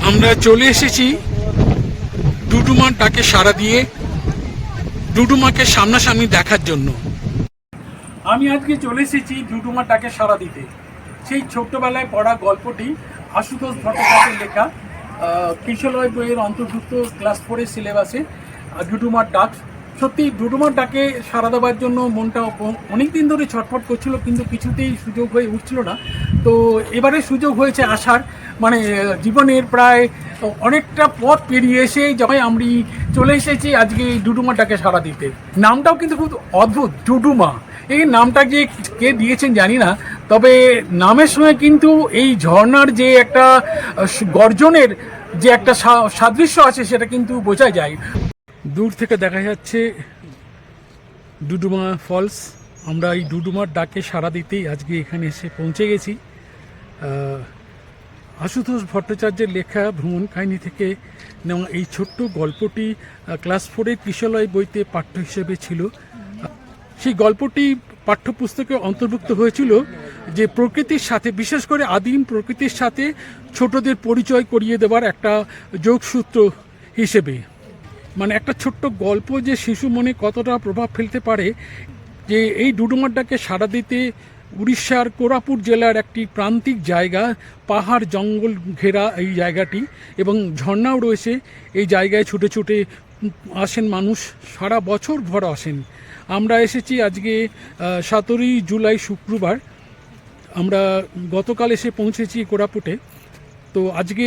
আমরা চলে এসেছি ডুডুমার ডাকে সাড়া দিয়ে ডুডুমাকে সামনাসামনি দেখার জন্য। আমি আজকে চলে এসেছি ডুডুমার ডাকে সাড়া দিতে। সেই ছোট্টবেলায় পড়া গল্পটি আশুতোষ ভট্টাচার্যের লেখা কিশোরয় বইয়ের অন্তর্ভুক্ত ক্লাস 4-এর সিলেবাসে ডুডুমার ডাক। সত্যি ডুডুমার ডাকে সাড়া দেওয়ার জন্য মনটা অনেক দিন ধরে ছটফট করছিল, কিন্তু কিছুতেই সুযোগ হয়ে উঠছিল না। তো এবারে সুযোগ হয়েছে আসার, মানে জীবনের প্রায় অনেকটা পথ পেরিয়ে এসে যখন আমি চলে এসেছি আজকে ডুডুমার ডাকে সাড়া দিতে। নামটাও কিন্তু খুব অদ্ভুত, ডুডুমা। এই নামটা যে কে দিয়েছেন জানি না, তবে নামের সঙ্গে কিন্তু এই ঝর্ণার যে একটা গর্জনের যে একটা সাদৃশ্য আছে সেটা কিন্তু বোঝা যায়। দূর থেকে দেখা যাচ্ছে ডুডুমা ফলস। আমরা এই ডুডুমার ডাকে সাড়া দিতেই আজকে এখানে এসে পৌঁছে গেছি। আশুতোষ ভট্টাচার্যের লেখা ভ্রমণ কাহিনী থেকে নেওয়া এই ছোট্ট গল্পটি ক্লাস 4-এর কিশোরয় বইতে পাঠ্য হিসেবে ছিল। সেই গল্পটি পাঠ্যপুস্তকে অন্তর্ভুক্ত হয়েছিল যে প্রকৃতির সাথে, বিশেষ করে আদিম প্রকৃতির সাথে ছোটদের পরিচয় করিয়ে দেওয়ার একটা যোগসূত্র হিসেবে। মানে একটা ছোট্ট গল্প যে শিশু মনে কতটা প্রভাব ফেলতে পারে, যে এই ডুডুমার ডাকে সাড়া দিতে উড়িষ্যার কোরাপুট জেলার একটি প্রান্তিক জায়গা, পাহাড় জঙ্গল ঘেরা এই জায়গাটি, এবং ঝর্ণাও রয়েছে এই জায়গায়। ছুটে ছুটে আসেন মানুষ, সারা বছর ভর আসেন। আমরা এসেছি আজকে 17 জুলাই শুক্রবার। আমরা গতকাল এসে পৌঁছেছি কোরাপুটে। তো আজকে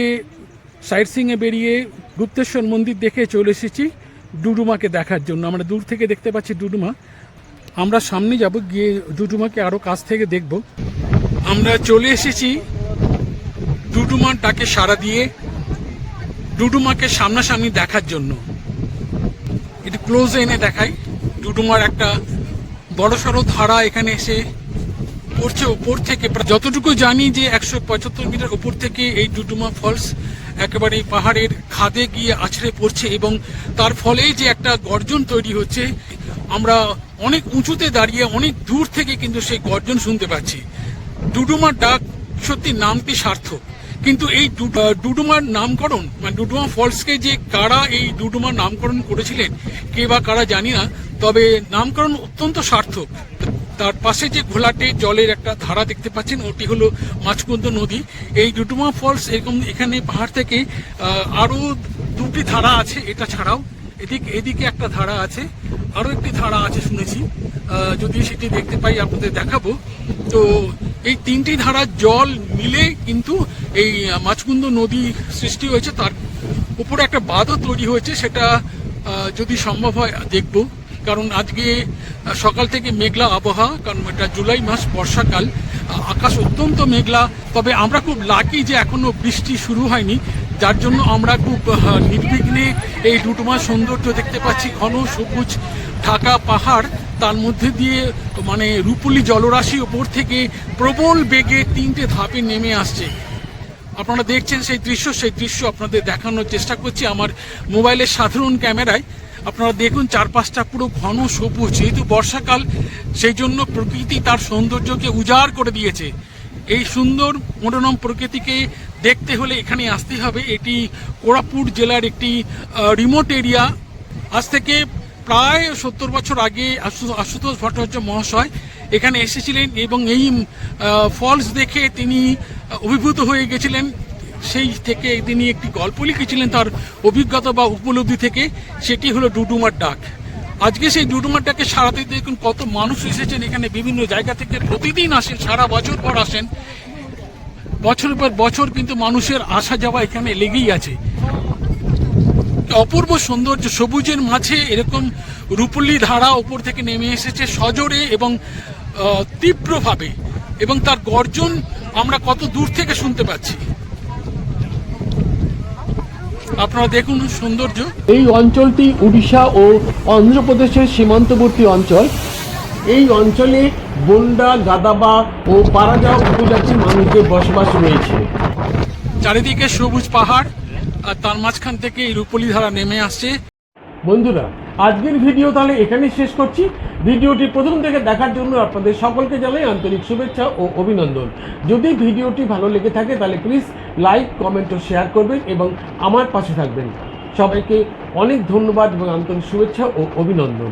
সাইট সিইংয়ে বেরিয়ে গুপ্তেশ্বর মন্দির দেখে চলে এসেছি ডুডুমাকে দেখার জন্য। আমরা দূর থেকে দেখতে পাচ্ছি ডুডুমা। আমরা সামনে যাব, গিয়ে ডুডুমাকে আরও কাছ থেকে দেখব। আমরা চলে এসেছি ডুডুমার ডাকে সাড়া দিয়ে ডুডুমাকে সামনাসামনি দেখার জন্য। একটু ক্লোজ এনে দেখাই। ডুডুমার একটা বড়সড় ধারা এখানে এসে পড়ছে উপর থেকে। যতটুকু জানি যে 175 মিটার উপর থেকে এই ডুডুমা ফলস একেবারে পাহাড়ের খাদে গিয়ে আছড়ে পড়ছে, এবং তার ফলেই যে একটা গর্জন তৈরি হচ্ছে। আমরা অনেক উঁচুতে দাঁড়িয়ে অনেক দূর থেকে কিন্তু সেই গর্জন শুনতে পাচ্ছি। ডুডুমার ডাক সত্যি নামটি সার্থক, কিন্তু এই ডুডুমার নামকরণ, মানে ডুডুমা ফলসকে যে কারা এই ডুডুমার নামকরণ করেছিলেন, কে বা কারা জানি না, তবে নামকরণ অত্যন্ত সার্থক। তার পাশে যে ঘোলাটে জলের একটা ধারা দেখতে পাচ্ছেন, ওটি হলো মাছকুন্দ নদী। এই ডুডুমা ফলস এরকম এখানে পাহাড় থেকে আরও 2টি ধারা আছে। এটা ছাড়াও এদিকে একটা ধারা আছে, আরও একটি ধারা আছে শুনেছি। যদি সেটি দেখতে পাই আপনাদের দেখাবো। তো এই 3টি ধারার জল মিলে কিন্তু এই মাছকুন্দ নদী সৃষ্টি হয়েছে। তার উপরে একটা বাঁধও তৈরি হয়েছে, সেটা যদি সম্ভব হয় দেখব। কারণ আজকে সকাল থেকে মেঘলা আবহাওয়া, কারণ এটা জুলাই মাস, বর্ষাকাল, আকাশ অত্যন্ত মেঘলা। তবে আমরা খুব লাকি যে এখনো বৃষ্টি শুরু হয়নি, যার জন্য আমরা খুব নির্বিঘ্নে এই ডুডুমার সৌন্দর্য দেখতে পাচ্ছি। ঘন সবুজ ঢাকা পাহাড়, তার মধ্যে দিয়ে মানে রূপলি জলরাশি ওপর থেকে প্রবল বেগে 3টে ধাপে নেমে আসছে। আপনারা দেখছেন সেই দৃশ্য আপনাদের দেখানোর চেষ্টা করছি আমার মোবাইলের সাধারণ ক্যামেরায়। আপনারা দেখুন চারপাশটা পুরো ঘন সবুজ। যেহেতু বর্ষাকাল, সেই জন্য প্রকৃতি তার সৌন্দর্যকে উজাড় করে দিয়েছে। এই সুন্দর মনোরম প্রকৃতিকে দেখতে হলে এখানে আসতে হবে। এটি কোরাপুট জেলার একটি রিমোট এরিয়া। আজ থেকে প্রায় 70 বছর আগে আশুতোষ ভট্টাচার্য মহাশয় এখানে এসেছিলেন, এবং এই ফলস দেখে তিনি অভিভূত হয়ে গেছিলেন। সেই থেকে তিনি একটি গল্প লিখেছিলেন তার অভিজ্ঞতা বা উপলব্ধি থেকে, সেটি হলো ডুডুমার ডাক। আজকে সেই ডুডুমার ডাকে সারা দিতে দেখুন কত মানুষ এসেছেন এখানে, বিভিন্ন জায়গা থেকে প্রতিদিন আসেন, সারা বছর পর আসেন। বছর পর বছর কিন্তু মানুষের আসা যাওয়া এখানে লেগেই আছে। অপূর্ব সৌন্দর্য, সবুজের মাঝে এরকম রূপলি ধারা উপর থেকে নেমে এসেছে সজোরে এবং তীব্রভাবে, এবং তার গর্জন আমরা কত দূর থেকে শুনতে পাচ্ছি। আপনারা দেখুন সৌন্দর্য। এই অঞ্চলটি উড়িষ্যা ও অন্ধ্রপ্রদেশের সীমান্তবর্তী অঞ্চল। এই অঞ্চলে বন্ডা, গাদাবা ও পারাজা উপজাতির মানুষদের বসবাস রয়েছে। চারিদিকে সবুজ পাহাড়, আর তার মাঝখান থেকে এই রূপলি ধারা নেমে আসছে। বন্ধুরা, আজকের ভিডিও তাহলে এখানেই শেষ করছি। ভিডিওটি প্রথম থেকে দেখার জন্য আপনাদের সকলকে জানাই আন্তরিক শুভেচ্ছা ও অভিনন্দন। যদি ভিডিওটি ভালো লেগে থাকে তাহলে প্লিজ লাইক, কমেন্ট ও শেয়ার করবেন এবং আমার পাশে থাকবেন। সবাইকে অনেক ধন্যবাদ এবং আন্তরিক শুভেচ্ছা ও অভিনন্দন।